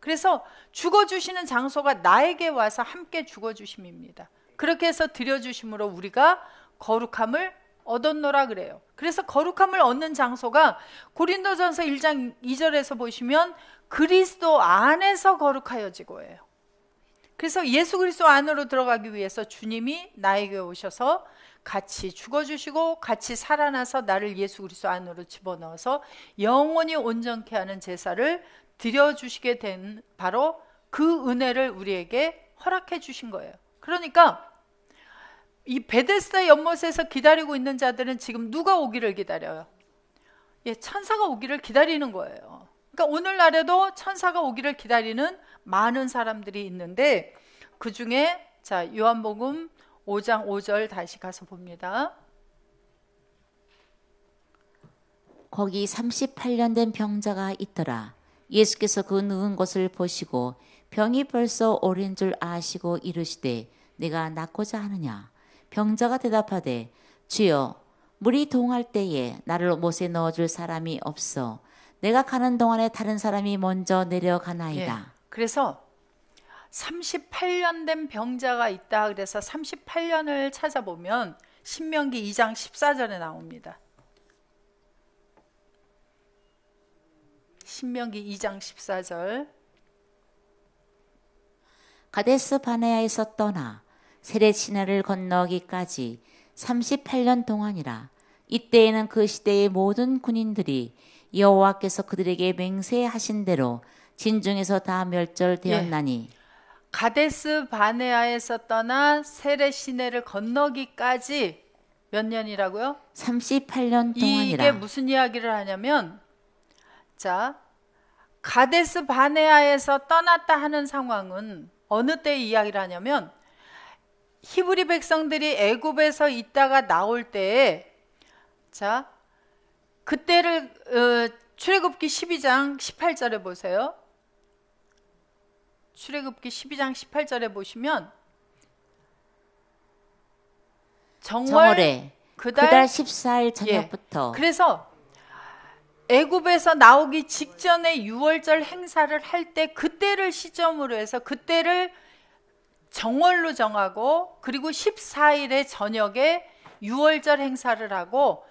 그래서 죽어주시는 장소가 나에게 와서 함께 죽어주심입니다. 그렇게 해서 드려주심으로 우리가 거룩함을 얻었노라 그래요. 그래서 거룩함을 얻는 장소가 고린도전서 1장 2절에서 보시면 그리스도 안에서 거룩하여지고예요. 그래서 예수 그리스도 안으로 들어가기 위해서 주님이 나에게 오셔서 같이 죽어주시고 같이 살아나서 나를 예수 그리스도 안으로 집어넣어서 영원히 온전케 하는 제사를 드려주시게 된 바로 그 은혜를 우리에게 허락해 주신 거예요. 그러니까 이 베데스다 연못에서 기다리고 있는 자들은 지금 누가 오기를 기다려요? 천사가 오기를 기다리는 거예요. 그러니까 오늘날에도 천사가 오기를 기다리는 많은 사람들이 있는데 그 중에 자 요한복음 5장 5절 다시 가서 봅니다. 거기 38년 된 병자가 있더라. 예수께서 그 누운 것을 보시고 병이 벌써 오랜 줄 아시고 이르시되 내가 낫고자 하느냐. 병자가 대답하되 주여 물이 동할 때에 나를 못에 넣어줄 사람이 없어. 내가 가는 동안에 다른 사람이 먼저 내려가나이다. 그래서 38년 된 병자가 있다. 그래서 38년을 찾아보면 신명기 2장 14절에 나옵니다. 신명기 2장 14절. 가데스 바네아에서 떠나 세렛 시내를 건너기까지 38년 동안이라. 이때에는 그 시대의 모든 군인들이 여호와께서 그들에게 맹세하신 대로 진중에서 다 멸절되었나니. 가데스 바네아에서 떠나 세렛 시내를 건너기까지 몇 년이라고요? 38년 동안이라. 이게 무슨 이야기를 하냐면 자 가데스 바네아에서 떠났다 하는 상황은 어느 때 이야기를 하냐면 히브리 백성들이 애굽에서 있다가 나올 때에 자 그때를 출애굽기 12장 18절에 보세요. 출애굽기 12장 18절에 보시면 정월에 그달 그달 14일 예. 저녁부터 그래서 애굽에서 나오기 직전에 유월절 행사를 할 때 그때를 시점으로 해서 그때를 정월로 정하고 그리고 14일의 저녁에 유월절 행사를 하고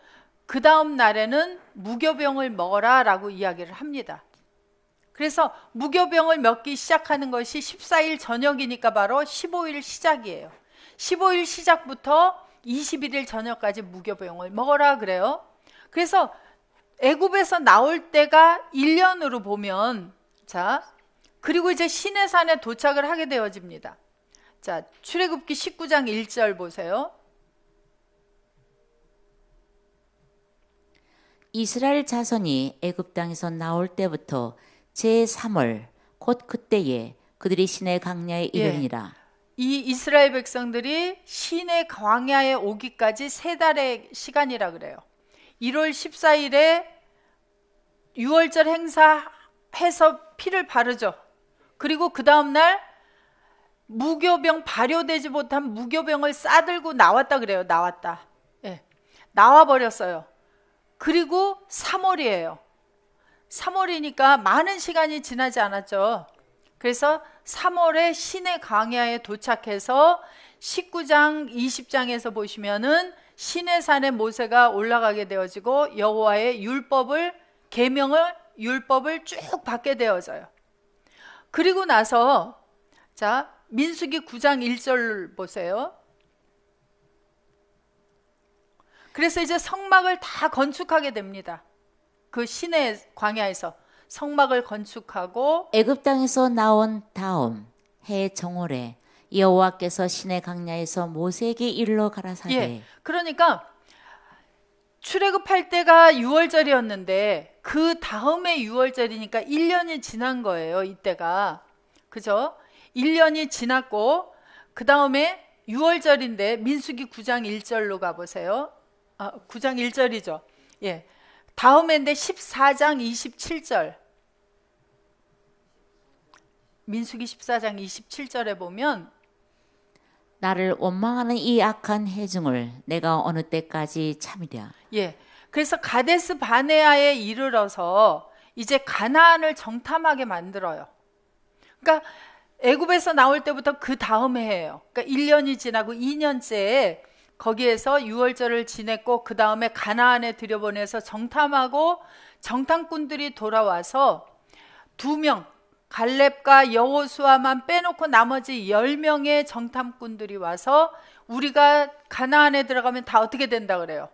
그 다음 날에는 무교병을 먹어라 라고 이야기를 합니다. 그래서 무교병을 먹기 시작하는 것이 14일 저녁이니까 바로 15일 시작이에요. 15일 시작부터 21일 저녁까지 무교병을 먹어라 그래요. 그래서 애굽에서 나올 때가 1년으로 보면 자 그리고 이제 시내산에 도착을 하게 되어집니다. 자, 출애굽기 19장 1절 보세요. 이스라엘 자손이 애굽 땅에서 나올 때부터 제3월 곧 그때에 그들이 시내 강야에 이르니라. 이 이스라엘 백성들이 시내 광야에 오기까지 3달의 시간이라 그래요. 1월 14일에 유월절 행사해서 피를 바르죠. 그리고 그 다음날 무교병 발효되지 못한 무교병을 싸들고 나왔다 그래요. 나왔다. 예, 나와버렸어요. 그리고 3월이에요. 3월이니까 많은 시간이 지나지 않았죠. 그래서 3월에 시내 광야에 도착해서 19장 20장에서 보시면은 시내산에 모세가 올라가게 되어지고 여호와의 율법을 쭉 받게 되어져요. 그리고 나서 자 민수기 9장 1절 보세요. 그래서 이제 성막을 다 건축하게 됩니다. 그 시내 광야에서 성막을 건축하고 애굽 땅에서 나온 다음 해 정월에 여호와께서 시내 강야에서 모세에게 이르러 가라사대. 예, 그러니까 출애굽할 때가 6월절이었는데 그 다음에 6월절이니까 1년이 지난 거예요. 이때가. 그죠? 1년이 지났고 그 다음에 6월절인데 민수기 9장 1절로 가보세요. 9장 1절이죠. 예, 다음에인데 14장 27절 민수기 14장 27절에 보면 나를 원망하는 이 악한 해중을 내가 어느 때까지 참으랴. 예, 그래서 가데스 바네아에 이르러서 이제 가나안을 정탐하게 만들어요. 그러니까 애굽에서 나올 때부터 그 다음 해예요. 그러니까 1년이 지나고 2년째에 거기에서 유월절을 지냈고 그 다음에 가나안에 들여보내서 정탐하고 정탐꾼들이 돌아와서 2명 갈렙과 여호수아만 빼놓고 나머지 10명의 정탐꾼들이 와서 우리가 가나안에 들어가면 다 어떻게 된다 그래요?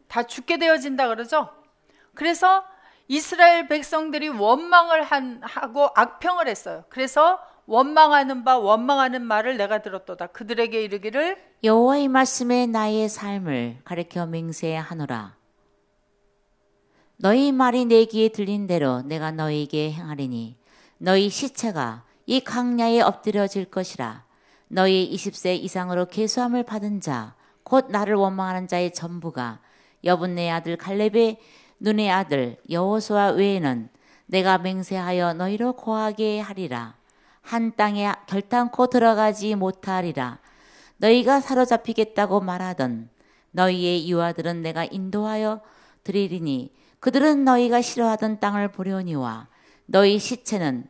다 죽게 되어진다 그러죠? 그래서 이스라엘 백성들이 원망을 하고 악평을 했어요. 그래서 원망하는 말을 내가 들었도다. 그들에게 이르기를 여호와의 말씀에 나의 삶을 가리켜 맹세하노라. 너희 말이 내 귀에 들린 대로 내가 너희에게 행하리니 너희 시체가 이 강야에 엎드려질 것이라. 너희 20세 이상으로 계수함을 받은 자 곧 나를 원망하는 자의 전부가 여분네 아들 갈렙의 눈의 아들 여호수아 외에는 내가 맹세하여 너희로 거하게 하리라. 한 땅에 결단코 들어가지 못하리라. 너희가 사로잡히겠다고 말하던 너희의 유아들은 내가 인도하여 드리리니 그들은 너희가 싫어하던 땅을 보려니와 너희 시체는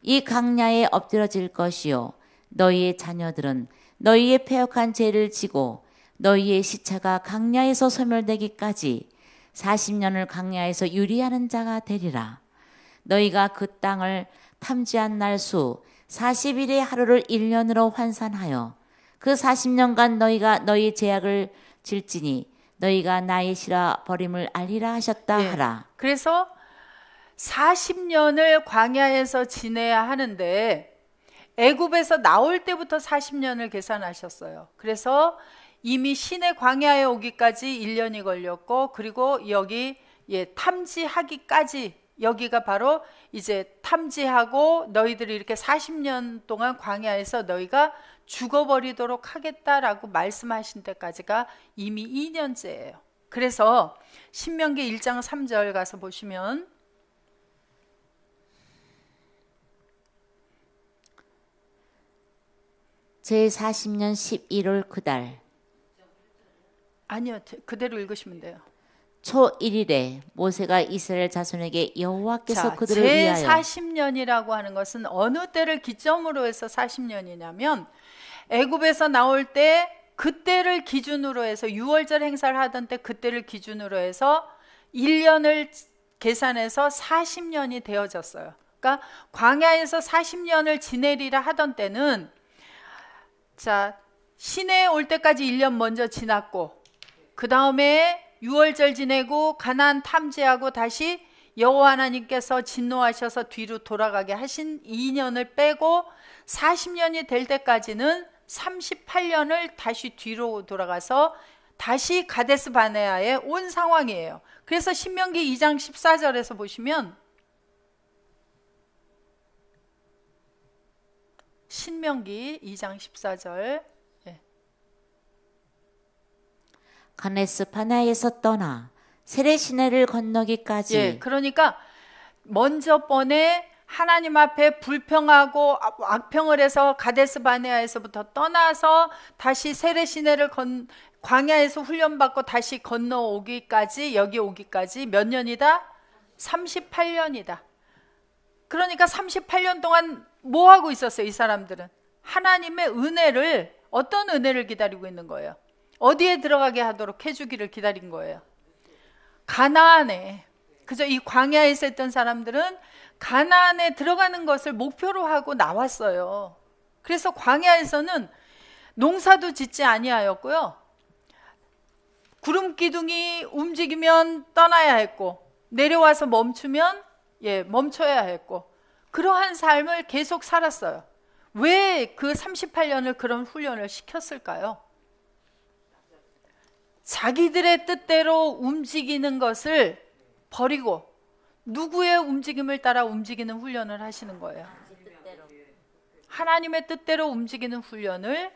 이 강야에 엎드려질 것이요 너희의 자녀들은 너희의 패역한 죄를 지고 너희의 시체가 강야에서 소멸되기까지 40년을 강야에서 유리하는 자가 되리라. 너희가 그 땅을 탐지한 날 수 40일의 하루를 1년으로 환산하여 그 40년간 너희가 너희 제약을 질지니 너희가 나의 실화 버림을 알리라 하셨다 하라. 그래서 40년을 광야에서 지내야 하는데 애굽에서 나올 때부터 40년을 계산하셨어요. 그래서 이미 시내 광야에 오기까지 1년이 걸렸고 그리고 여기 탐지하기까지 여기가 바로 이제 탐지하고 너희들이 이렇게 40년 동안 광야에서 너희가 죽어버리도록 하겠다라고 말씀하신 때까지가 이미 2년째예요. 그래서 신명기 1장 3절 가서 보시면 제40년 11월 그달 아니요, 그대로 읽으시면 돼요. 초 1일에 모세가 이스라엘 자손에게 여호와께서 자, 그들을 제 위하여 40년이라고 하는 것은 어느 때를 기점으로 해서 40년이냐면 애굽에서 나올 때 그때를 기준으로 해서 6월절 행사를 하던 때 그때를 기준으로 해서 1년을 계산해서 40년이 되어졌어요. 그러니까 광야에서 40년을 지내리라 하던 때는 자, 시내에 올 때까지 1년 먼저 지났고 그 다음에 6월절 지내고 가나안 탐지하고 다시 여호와 하나님께서 진노하셔서 뒤로 돌아가게 하신 2년을 빼고 40년이 될 때까지는 38년을 다시 뒤로 돌아가서 다시 가데스 바네아에 온 상황이에요. 그래서 신명기 2장 14절에서 보시면 신명기 2장 14절 가데스 바네아에서 떠나 세례 시내를 건너기까지. 예, 그러니까 먼저 번에 하나님 앞에 불평하고 악평을 해서 가데스 바네아에서부터 떠나서 다시 세례 시내를 광야에서 훈련받고 다시 건너오기까지 여기 오기까지 몇 년이다? 38년이다. 그러니까 38년 동안 뭐 하고 있었어요? 이 사람들은 하나님의 은혜를 어떤 은혜를 기다리고 있는 거예요? 어디에 들어가게 하도록 해주기를 기다린 거예요? 가나안에. 그저 이 광야에서 했던 사람들은 가나안에 들어가는 것을 목표로 하고 나왔어요. 그래서 광야에서는 농사도 짓지 아니하였고요. 구름 기둥이 움직이면 떠나야 했고 내려와서 멈추면 멈춰야 했고 그러한 삶을 계속 살았어요. 왜 그 38년을 그런 훈련을 시켰을까요? 자기들의 뜻대로 움직이는 것을 버리고 누구의 움직임을 따라 움직이는 훈련을 하시는 거예요. 하나님의 뜻대로 움직이는 훈련을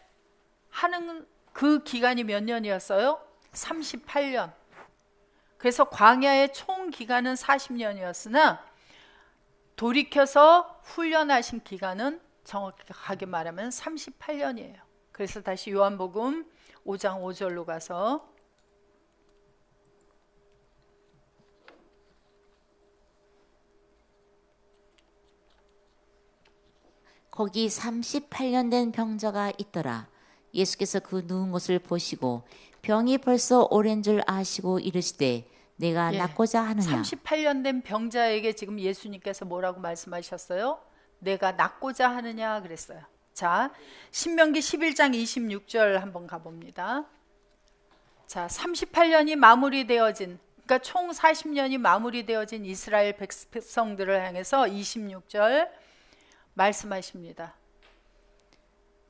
하는 그 기간이 몇 년이었어요? 38년. 그래서 광야의 총 기간은 40년이었으나 돌이켜서 훈련하신 기간은 정확하게 말하면 38년이에요. 그래서 다시 요한복음 5장 5절로 가서 거기 38년 된 병자가 있더라. 예수께서 그 누운 것을 보시고 병이 벌써 오랜 줄 아시고 이르시되 내가 낫고자 하느냐. 38년 된 병자에게 지금 예수님께서 뭐라고 말씀하셨어요? 내가 낫고자 하느냐 그랬어요. 자, 신명기 11장 26절 한번 가봅니다. 자, 38년이 마무리되어진, 그러니까 총 40년이 마무리되어진 이스라엘 백성들을 향해서 26절 말씀하십니다.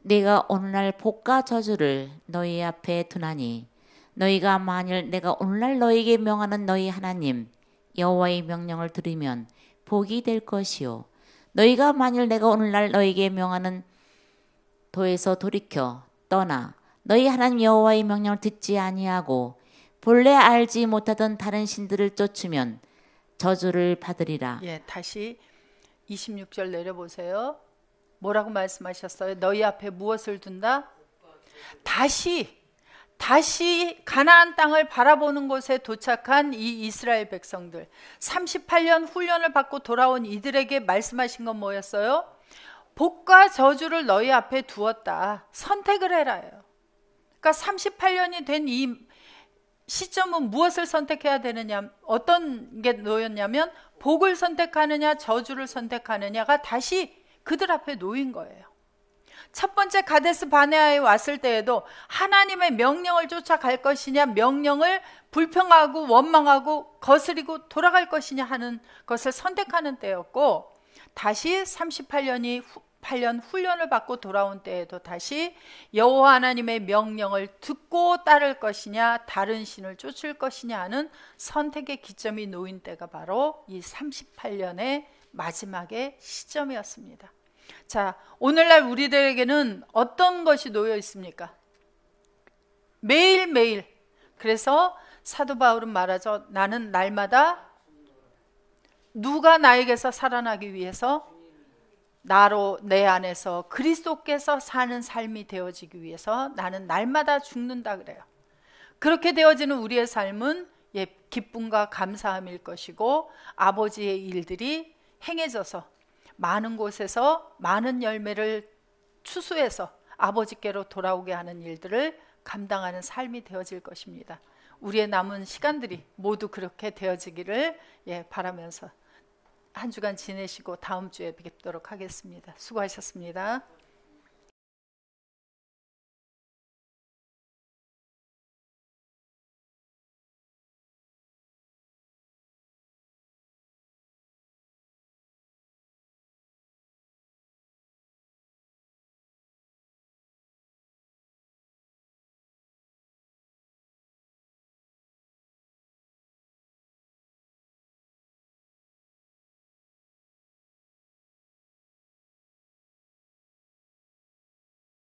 내가 오늘날 복과 저주를 너희 앞에 두나니 너희가 만일 내가 오늘날 너희에게 명하는 너희 하나님 여호와의 명령을 들으면 복이 될 것이요 너희가 만일 내가 오늘날 너희에게 명하는 도에서 돌이켜 떠나 너희 하나님 여호와의 명령을 듣지 아니하고 본래 알지 못하던 다른 신들을 쫓으면 저주를 받으리라. 다시 26절 내려보세요. 뭐라고 말씀하셨어요? 너희 앞에 무엇을 둔다? 다시 가나안 땅을 바라보는 곳에 도착한 이 이스라엘 백성들 38년 훈련을 받고 돌아온 이들에게 말씀하신 건 뭐였어요? 복과 저주를 너희 앞에 두었다. 선택을 해라요. 그러니까 38년이 된 이 시점은 무엇을 선택해야 되느냐, 어떤 게 놓였냐면 복을 선택하느냐 저주를 선택하느냐가 다시 그들 앞에 놓인 거예요. 첫 번째 가데스 바네아에 왔을 때에도 하나님의 명령을 쫓아갈 것이냐 명령을 불평하고 원망하고 거스리고 돌아갈 것이냐 하는 것을 선택하는 때였고 다시 38년 훈련을 받고 돌아온 때에도 다시 여호와 하나님의 명령을 듣고 따를 것이냐 다른 신을 쫓을 것이냐 하는 선택의 기점이 놓인 때가 바로 이 38년의 마지막의 시점이었습니다. 자, 오늘날 우리들에게는 어떤 것이 놓여 있습니까? 매일매일. 그래서 사도 바울은 말하죠. 나는 날마다 누가 나에게서 살아나기 위해서 나로 내 안에서 그리스도께서 사는 삶이 되어지기 위해서 나는 날마다 죽는다 그래요. 그렇게 되어지는 우리의 삶은 기쁨과 감사함일 것이고 아버지의 일들이 행해져서 많은 곳에서 많은 열매를 추수해서 아버지께로 돌아오게 하는 일들을 감당하는 삶이 되어질 것입니다. 우리의 남은 시간들이 모두 그렇게 되어지기를 바라면서 한 주간 지내시고 다음 주에 뵙도록 하겠습니다. 수고하셨습니다.